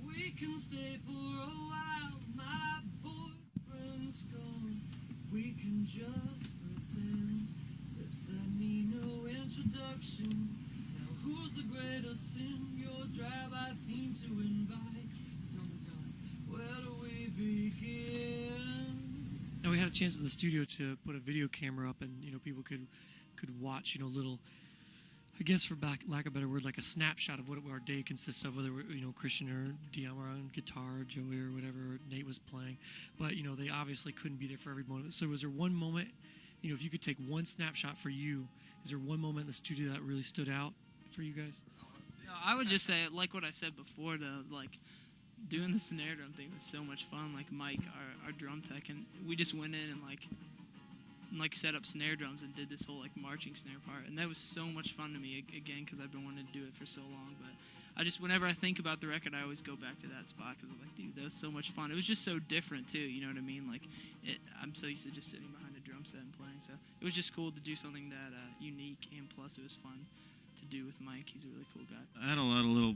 We can stay for a while. My boyfriend's gone. We can just pretend. Lips that need no introduction. Now who's the greatest sin? Your drive I seem to invite. Summertime, where do we begin? And we had a chance in the studio to put a video camera up, and people could watch little, I guess for lack of a better word, like a snapshot of what our day consists of, whether Christian or Dion were on guitar, Joey or whatever, Nate was playing, but they obviously couldn't be there for every moment. So was there one moment, if you could take one snapshot for you, is there one moment in the studio that really stood out for you guys? No, I would just say, like what I said before, though, like doing the snare drum thing was so much fun. Like Mike, our drum tech, and we just went in and like set up snare drums and did this whole like marching snare part, and that was so much fun to me again because I've been wanting to do it for so long. But I just, whenever I think about the record, I always go back to that spot because I'm like, dude, that was so much fun. It was just so different too, you know what I mean? Like I'm so used to just sitting behind a drum set and playing, so it was just cool to do something that unique, and plus it was fun to do with Mike. He's a really cool guy. I had a lot of little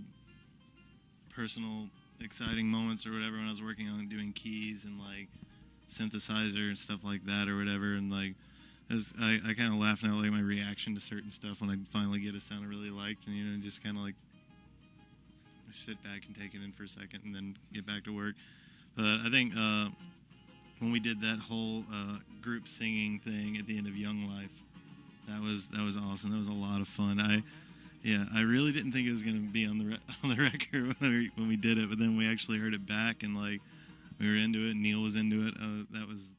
personal exciting moments or whatever when I was working on doing keys and like synthesizer and stuff like that or whatever, and like I kind of laugh now, like my reaction to certain stuff when I finally get a sound I really liked, and just kind of like sit back and take it in for a second and then get back to work. But I think when we did that whole group singing thing at the end of Young Life, that was awesome. That was a lot of fun. I really didn't think it was going to be on the record when we did it, but then we actually heard it back and like we were into it. Neil was into it. That was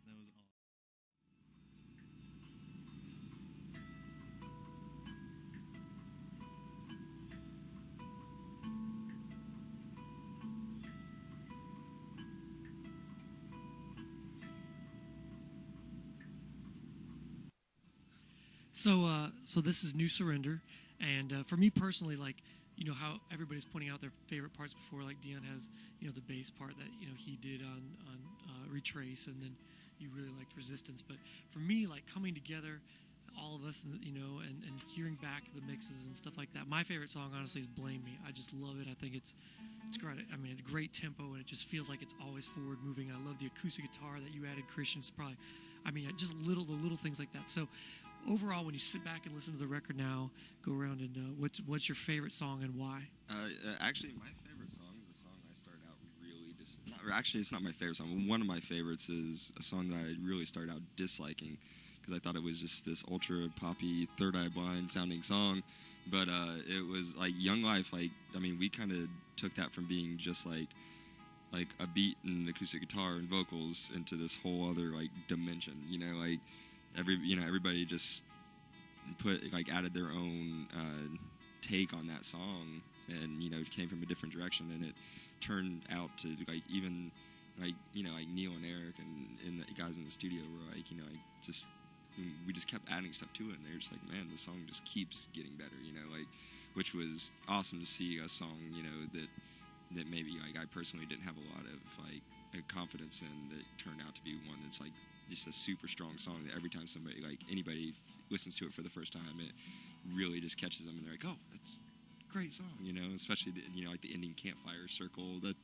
awesome. So this is New Surrender, and for me personally, like how everybody's pointing out their favorite parts before, like Dion has the bass part that he did on Retrace, and then you really liked Resistance. But for me, like coming together, all of us, and hearing back the mixes and stuff like that, my favorite song honestly is Blame Me. I just love it. I think it's great. I mean, it's a great tempo, and it just feels like it's always forward moving. I love the acoustic guitar that you added, Christian. It's probably, just the little things like that. So overall, when you sit back and listen to the record now, go around and what's your favorite song and why? Actually, my favorite song is a song I started out really actually, it's not my favorite song. One of my favorites is a song that I really started out disliking because I thought it was just this ultra poppy, Third Eye Blind sounding song. But it was like Young Life. Like, I mean, we kind of took that from being just like a beat and acoustic guitar and vocals into this whole other like dimension. Like everybody just added their own take on that song, and it came from a different direction, and it turned out to even Neil and Eric and the guys in the studio were we just kept adding stuff to it, and they're just like, man, the song just keeps getting better, which was awesome to see a song that maybe I personally didn't have a lot of confidence in, that turned out to be one that's just a super strong song that every time anybody listens to it for the first time, it really just catches them, and they're like, oh, that's a great song, especially the ending campfire circle, that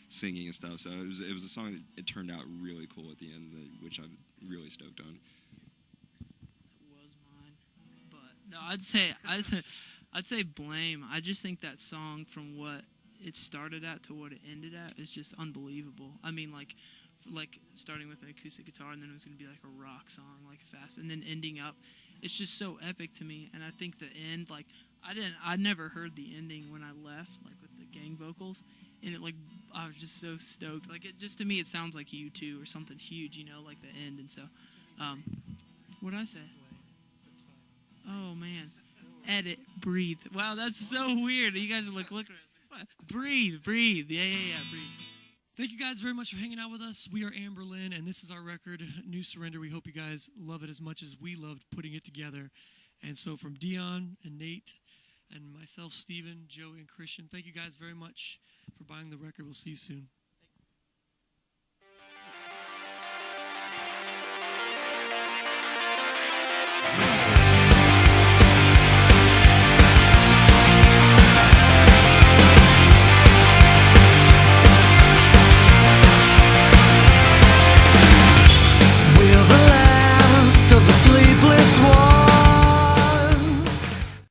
singing and stuff. So it was a song that it turned out really cool at the end, which I'm really stoked on. That was mine, but no, I'd say Blame. I just think that song, from what it started at to what it ended at, is just unbelievable. I mean, like starting with an acoustic guitar, and then it was going to be like a rock song, like fast, and then ending up, it's just so epic to me. And I think the end, I never heard the ending when I left, with the gang vocals, and it I was just so stoked. It just, to me, it sounds like U2 or something huge, like the end. And so, what did I say? That's fine. Oh man, edit, breathe. Wow, that's so weird. You guys are looking at us like, what? Breathe, yeah, breathe. Thank you guys very much for hanging out with us. We are Anberlin, and this is our record, New Surrender. We hope you guys love it as much as we loved putting it together. And so from Dion and Nate and myself, Steven, Joey, and Christian, thank you guys very much for buying the record. We'll see you soon.